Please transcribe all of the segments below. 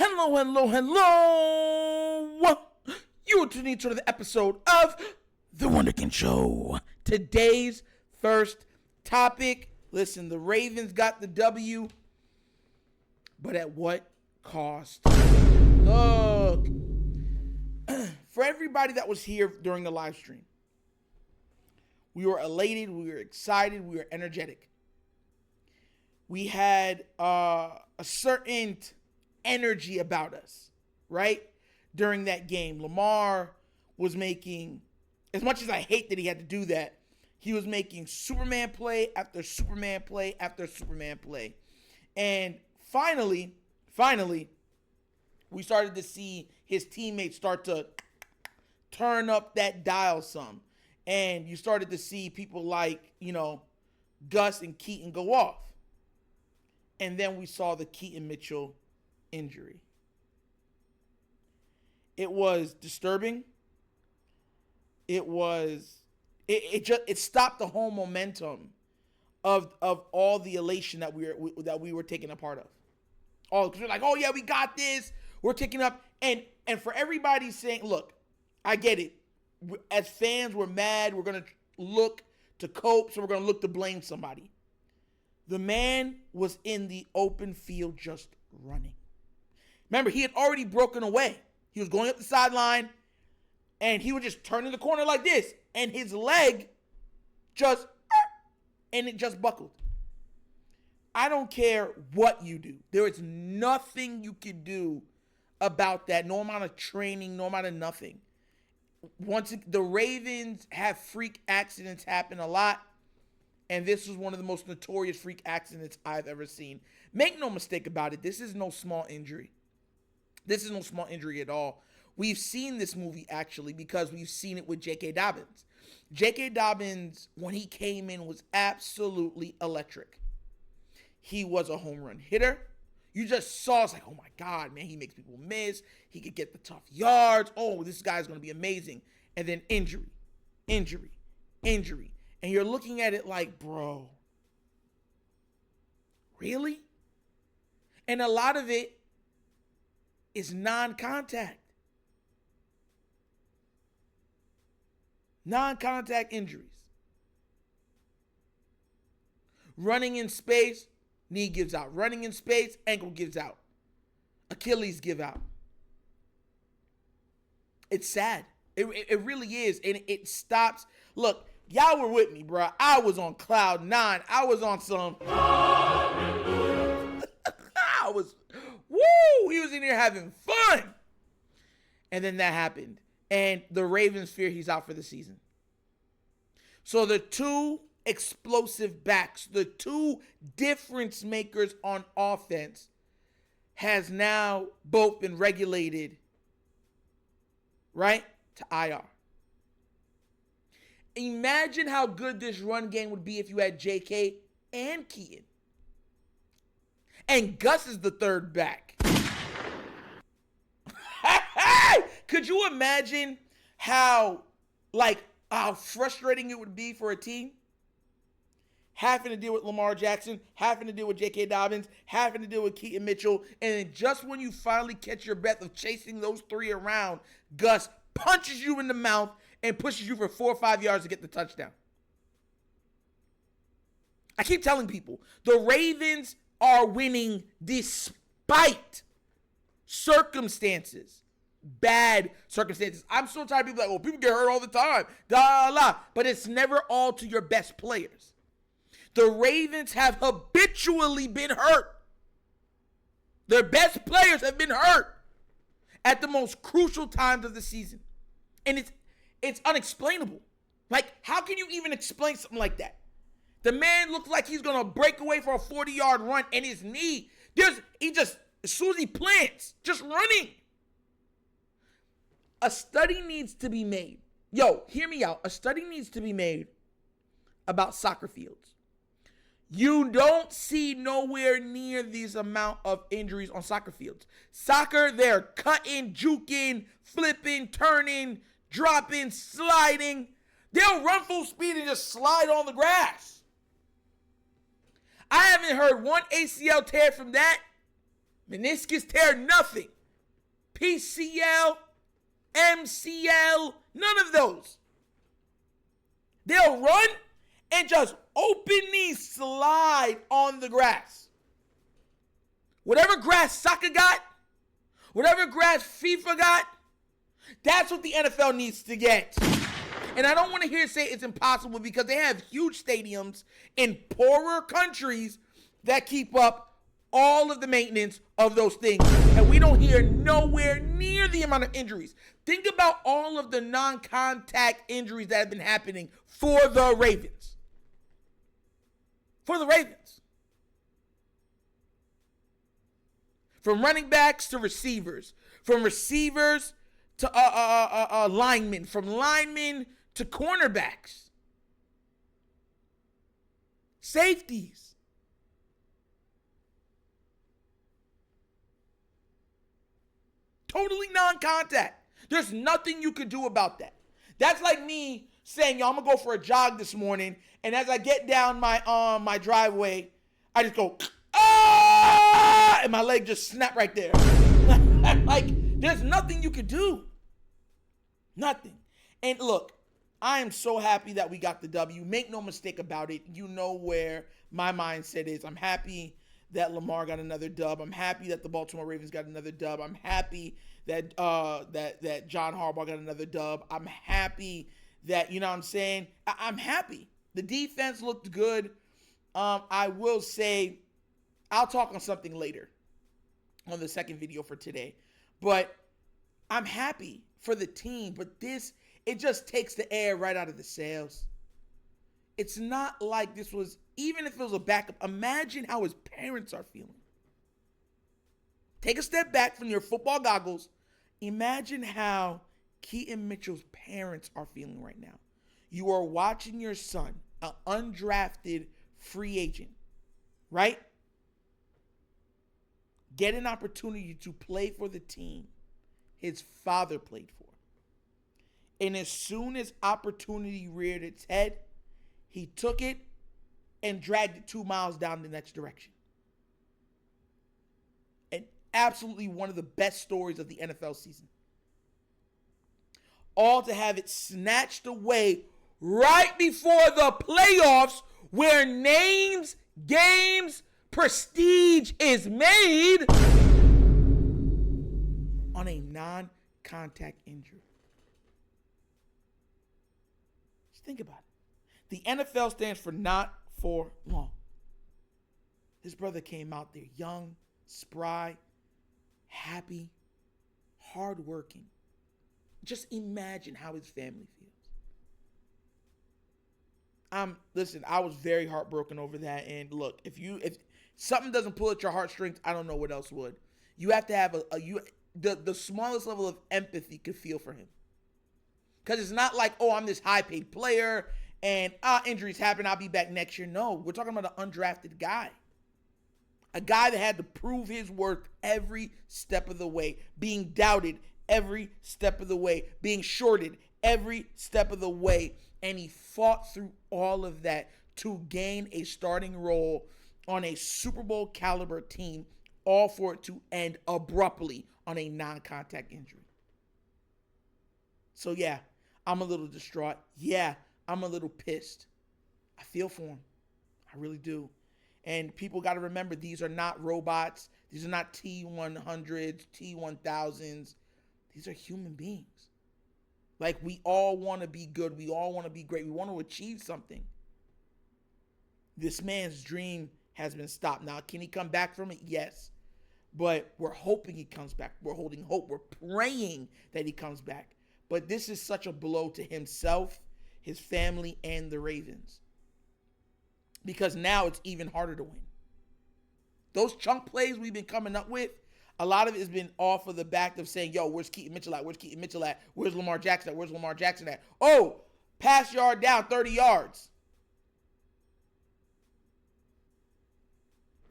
Hello, hello, hello. You are tuning to the episode of The Wunderkind Show. Today's first topic. Listen, the Ravens got the W, but at what cost? Look, for everybody that was here during the live stream, we were elated, we were excited, we were energetic. We had a certain energy about us, right? During that game, Lamar was making, as much as I hate that he had to do that, he was making Superman play after Superman play after Superman play. And finally, we started to see his teammates start to turn up that dial some. And you started to see people like, Gus and Keaton go off. And then we saw the Keaton Mitchell injury. It was disturbing. It stopped the whole momentum of all the elation that we were taking a part of. All because we're like, oh yeah, we got this. We're taking up and for everybody saying, look, I get it. As fans, we're mad. We're gonna look to cope, so we're gonna look to blame somebody. The man was in the open field just running. Remember, he had already broken away. He was going up the sideline, and he would just turn in the corner like this, and his leg it just buckled. I don't care what you do. There is nothing you can do about that. No amount of training, no amount of nothing. The Ravens have freak accidents happen a lot, and this was one of the most notorious freak accidents I've ever seen. Make no mistake about it, this is no small injury. This is no small injury at all. We've seen this movie, actually, because we've seen it with J.K. Dobbins. J.K. Dobbins, when he came in, was absolutely electric. He was a home run hitter. You just saw, it's like, oh my God, man, he makes people miss. He could get the tough yards. Oh, this guy's going to be amazing. And then injury. And you're looking at it like, bro, really? And a lot of it is non-contact. Non-contact injuries. Running in space, knee gives out. Running in space, ankle gives out. Achilles give out. It's sad. It really is. And it stops. Look, y'all were with me, bro. I was on cloud 9. I was on some. He was in here having fun. And then that happened. And the Ravens fear he's out for the season. So the two explosive backs, the two difference makers on offense, has now both been regulated, right, to IR. Imagine how good this run game would be if you had JK and Keaton. And Gus is the third back. Could you imagine how frustrating it would be for a team? Having to deal with Lamar Jackson, having to deal with J.K. Dobbins, having to deal with Keaton Mitchell, and then just when you finally catch your breath of chasing those three around, Gus punches you in the mouth and pushes you for 4 or 5 yards to get the touchdown. I keep telling people, the Ravens are winning despite circumstances. Bad circumstances. I'm so tired of people like, oh, people get hurt all the time. But it's never all to your best players. The Ravens have habitually been hurt. Their best players have been hurt at the most crucial times of the season. And it's unexplainable. Like, how can you even explain something like that? The man looks like he's going to break away for a 40-yard run, and his knee, as soon as he plants, just running. A study needs to be made. Yo, hear me out. A study needs to be made about soccer fields. You don't see nowhere near these amount of injuries on soccer fields. Soccer, they're cutting, juking, flipping, turning, dropping, sliding. They'll run full speed and just slide on the grass. I haven't heard one ACL tear from that. Meniscus tear, nothing. PCL, MCL, none of those. They'll run and just openly slide on the grass. Whatever grass soccer got, whatever grass FIFA got, that's what the NFL needs to get. And I don't want to hear say it's impossible because they have huge stadiums in poorer countries that keep up all of the maintenance of those things. And we don't hear nowhere near the amount of injuries. Think about all of the non-contact injuries that have been happening for the Ravens. For the Ravens. From running backs to receivers. From receivers to linemen. From linemen to cornerbacks. Safeties. Totally non-contact. There's nothing you could do about that. That's like me saying, yo, I'm going to go for a jog this morning, and as I get down my driveway, I just go, ah! And my leg just snapped right there. Like, there's nothing you could do. Nothing. And look, I am so happy that we got the W. Make no mistake about it. You know where my mindset is. I'm happy that Lamar got another dub. I'm happy that the Baltimore Ravens got another dub. I'm happy that that John Harbaugh got another dub. I'm happy that, you know what I'm saying? I'm happy. The defense looked good. I will say, I'll talk on something later on the second video for today. But I'm happy for the team. But this, it just takes the air right out of the sails. It's not like this was, even if it was a backup, imagine how his parents are feeling. Take a step back from your football goggles. Imagine how Keaton Mitchell's parents are feeling right now. You are watching your son, an undrafted free agent, right? Get an opportunity to play for the team his father played for. And as soon as opportunity reared its head, he took it and dragged it 2 miles down the next direction. And absolutely one of the best stories of the NFL season. All to have it snatched away right before the playoffs, where names, games, prestige is made on a non-contact injury. Just think about it. The NFL stands for not for long. His brother came out there young, spry, happy, hardworking. Just imagine how his family feels. Listen, I was very heartbroken over that. And look, if something doesn't pull at your heartstrings, I don't know what else would. You have to have the smallest level of empathy to feel for him. Because it's not like, oh, I'm this high-paid player and injuries happen, I'll be back next year. No, we're talking about an undrafted guy. A guy that had to prove his worth every step of the way, being doubted every step of the way, being shorted every step of the way. And he fought through all of that to gain a starting role on a Super Bowl caliber team, all for it to end abruptly on a non-contact injury. So yeah, I'm a little distraught. Yeah, I'm a little pissed. I feel for him. I really do. And people got to remember, these are not robots. These are not T-100s, T-1000s. These are human beings. Like, we all want to be good. We all want to be great. We want to achieve something. This man's dream has been stopped. Now, can he come back from it? Yes. But we're hoping he comes back. We're holding hope. We're praying that he comes back. But this is such a blow to himself, his family, and the Ravens. Because now it's even harder to win. Those chunk plays we've been coming up with, a lot of it has been off of the back of saying, yo, where's Keaton Mitchell at? Where's Keaton Mitchell at? Where's Lamar Jackson at? Where's Lamar Jackson at? Oh, pass yard down, 30 yards.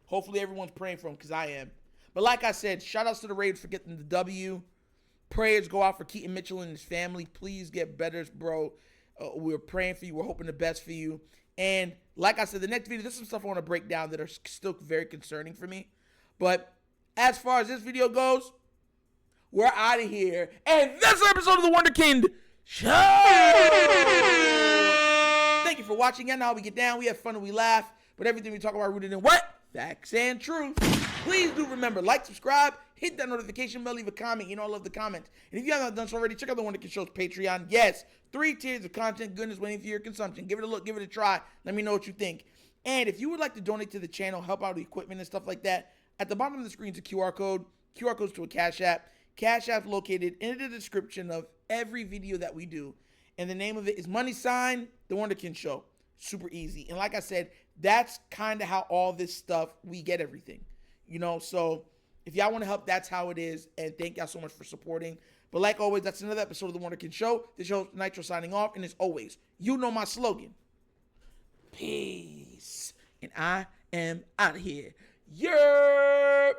Hopefully everyone's praying for him, because I am. But like I said, shout outs to the Ravens for getting the W. Prayers go out for Keaton Mitchell and his family. Please get better, bro. We're praying for you. We're hoping the best for you. And like I said, the next video, there's some stuff I want to break down that are still very concerning for me. But as far as this video goes, We're out of here. And that's an episode of The Wunderkind Show. Thank you for watching. Y'all know how we get down. We have fun and we laugh. But everything we talk about rooted in what? Facts and truth. Please do remember, like, subscribe, hit that notification bell, leave a comment. You know I love the comments. And if you haven't done so already, check out The Wunderkind Show's Patreon. Yes, 3 tiers of content, goodness waiting for your consumption. Give it a look, give it a try. Let me know what you think. And if you would like to donate to the channel, help out with equipment and stuff like that, at the bottom of the screen is a QR code. QR code's to a Cash App. Cash App located in the description of every video that we do. And the name of it is $The Wunderkind Show. Super easy. And like I said, that's kind of how all this stuff, we get everything. You know, so if y'all want to help, that's how it is. And thank y'all so much for supporting. But like always, that's another episode of The Wunderkind Show. This show Nitro signing off. And as always, you know my slogan. Peace. And I am out of here. Yerp.